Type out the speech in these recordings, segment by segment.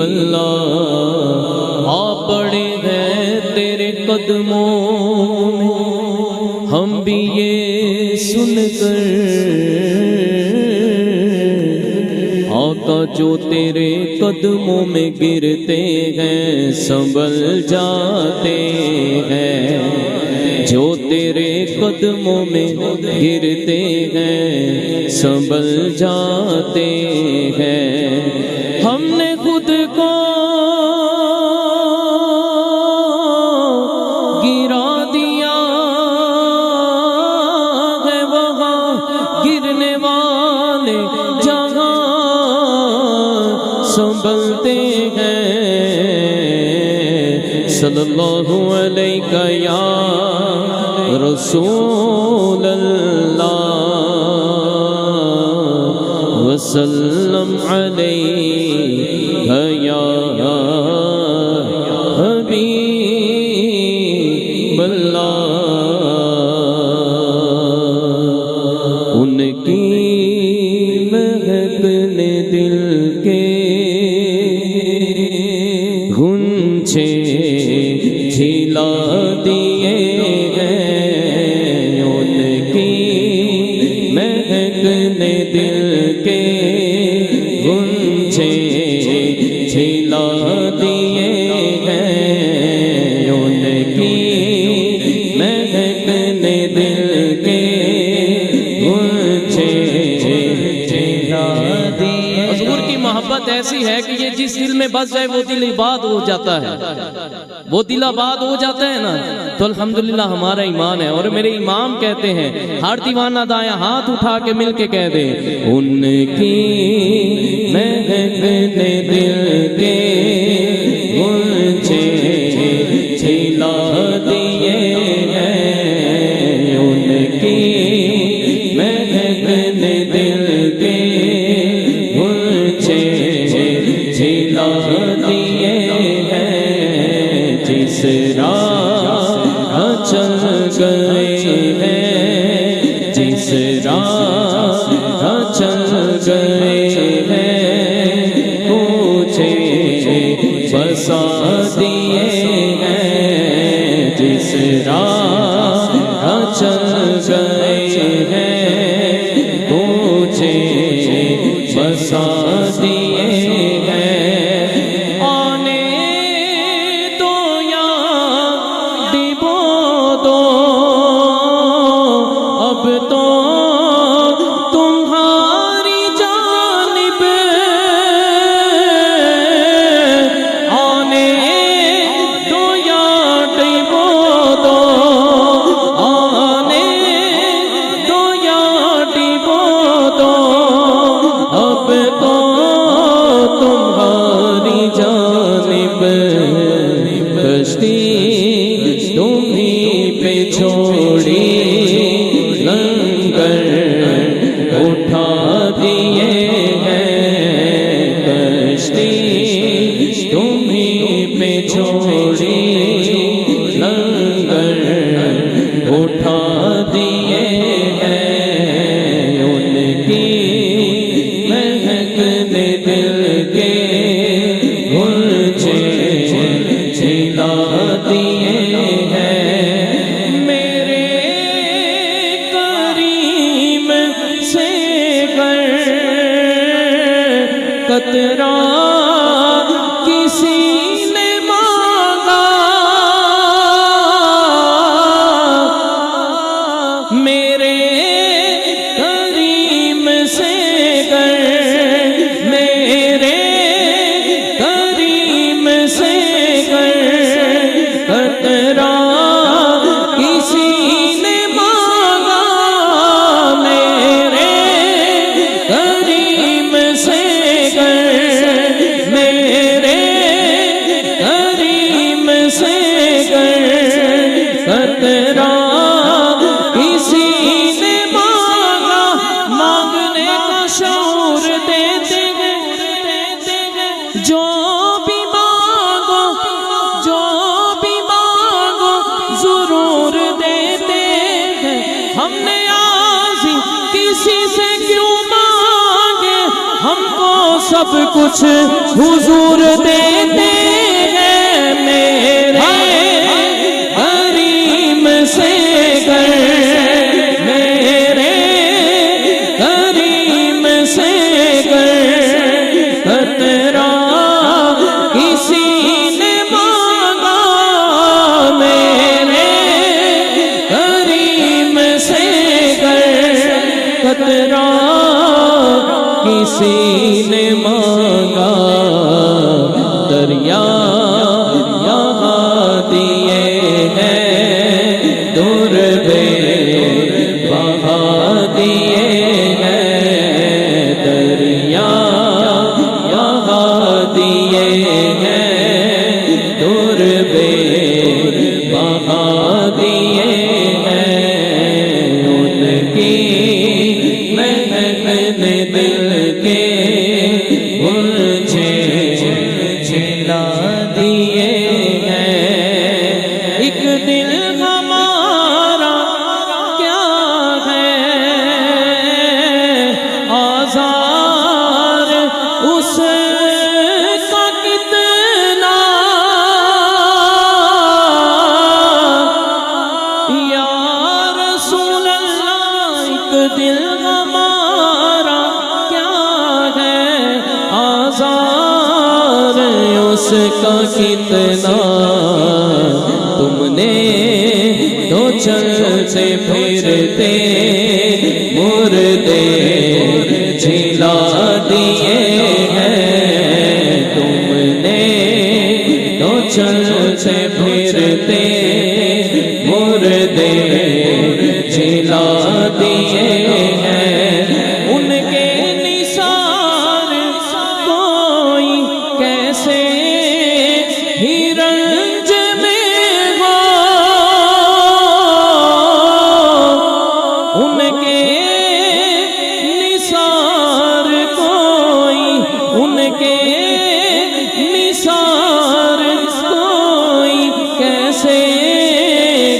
اللہ آ پڑے ہیں تیرے قدموں میں، ہم بھی یہ سن کر آقا جو تیرے قدموں میں گرتے ہیں سنبھل جاتے ہیں، جو تیرے قدموں میں گرتے ہیں سنبھل جاتے ہیں۔ ہم نے خود کو گرا دیا ہے وہاں گرنے والے جہاں سنبھلتے ہیں۔ صلی اللہ علیہ یا رسول اللہ وسلم علیہ یا حبیب اللہ۔ ان کی مہک نے دل کے گنچے جھلا دیے ہیں، ان کی مہک نے دل کے گنچے جھلا دیے ہیں، ان کی مہک نے دل کے گنچے جھلا دیے۔ حضور کی محبت ایسی ہے کہ یہ جس دل میں بس جائے وہ دل آباد ہو جاتا ہے، وہ دل آباد ہو جاتا ہے نا، تو الحمدللہ ہمارا ایمان ہے۔ اور میرے امام کہتے ہیں ہر دیوانہ دایاں ہاتھ اٹھا کے مل کے کہہ دے، ان کی مہک نے دل کے گنچے جھلا دیے ہیں، ان کی مہک نے دل کے گنچے جھلا دیے ہیں۔ جس راہ چل گئے ہیں، جس راہ چل گئے ہیں، مجھے بسا دیے ہیں، جس راہ چل گئے ہیں، مجھے بسا دیے ہیں۔ چھوڑی لنگر اٹھا دیے ہیں، کشتی تمہیں پہ چھوڑی لنگر اٹھا دیے ہیں، ان کی مہک نے دل کے گنچے جھلا دیے ہیں۔ قطرہ کسی نے مانگا، میرے کریم سے گر، میرے کریم سے گر قطرہ کسی نے مانگا، میرے کریم سے میرے کریم سے قطرہ کسی نے مانگا، مانگنے کا شعور دیتے ہیں، جو بھی مانگو جو بھی مانگو ضرور دیتے ہیں۔ ہم نے آج کسی سے کیوں مانگے، ہم کو سب کچھ حضور دیتے ہیں میرے کریم سے گر میرے کریم سے گر خطرہ کسی نے مانگا میرے کریم سے گر خطرہ کسی نے مانگا دریا یہاں دیے ہیں دور بے بہا دیے ہیں دریا یہاں دیے ہیں دور بے بہا دیے ہیں ان کی محنت نے دل کے مجھے جلا دیے ہیں ایک دل ہمارا کیا ہے آزار اس کا کتنا یا رسول اللہ ایک دل ہمارا کیا ہے آزار اس کا کتنا تم نے تو چلتے پھرتے مردے جلا دیے ہیں تم نے تو چلتے پھرتے مردے جلا دیے ہیں ان کے نثار کوئی کیسے ہی رنج میں ہو ان کے نثار کوئی ان کے نثار کوئی کیسے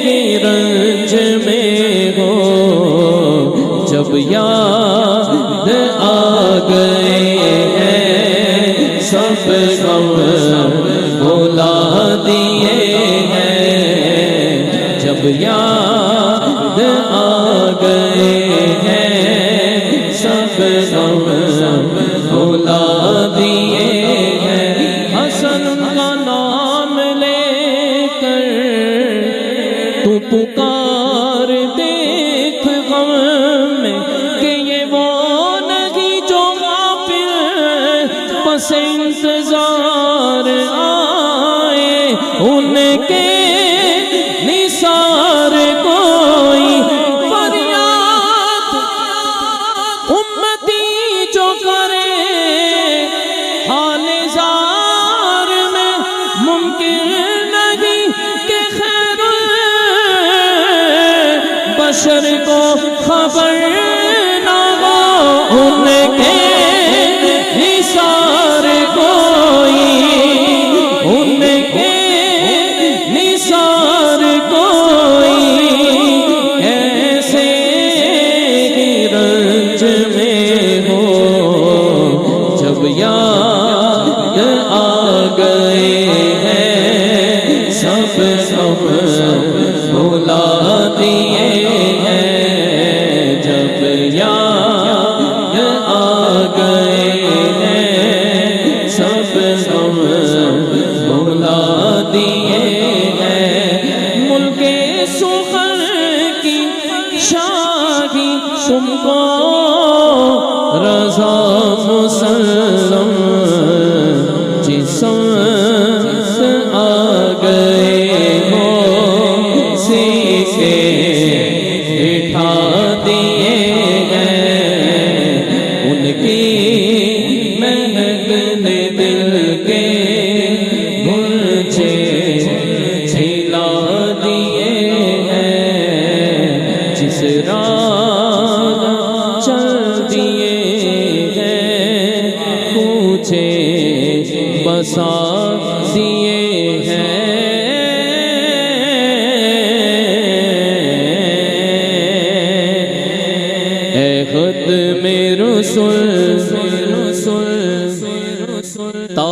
ہی رنج میں ہو جب یاد آ گئے ہیں سب غم بھلا دیے ہیں جب یاد آ گئے ہیں سب غم بھلا دیے ہیں حسن کا نام لے کر تو پکار دیکھ غم میں کہ یہ وہ نہیں جو غافل پس انتظار آئے ان کے نثار کوئی فریاد امتی جو کرے حال زار میں ممکن نہیں کہ خیر بشر کو خبر نہ ہو ان کے نثار کوئی ان کے نثار کوئی ایسے ہی رنج میں ہو جب یاد آ گئے ہیں سب غم بھلا دیے ہیں جب یاد آ گئے ہیں سب غم بھلا دیے ہیں ملک سخن کی شاہی تم کو رضا مسلم جسم آ گئے ہو سیکھے بٹھا دیے ہیں ان کی محنت نے دل کے مجھے جلا دیے ہیں جس راہ چل دیے ہیں پوچھے بسا دیے ہیں اے خود میں رسول سلطان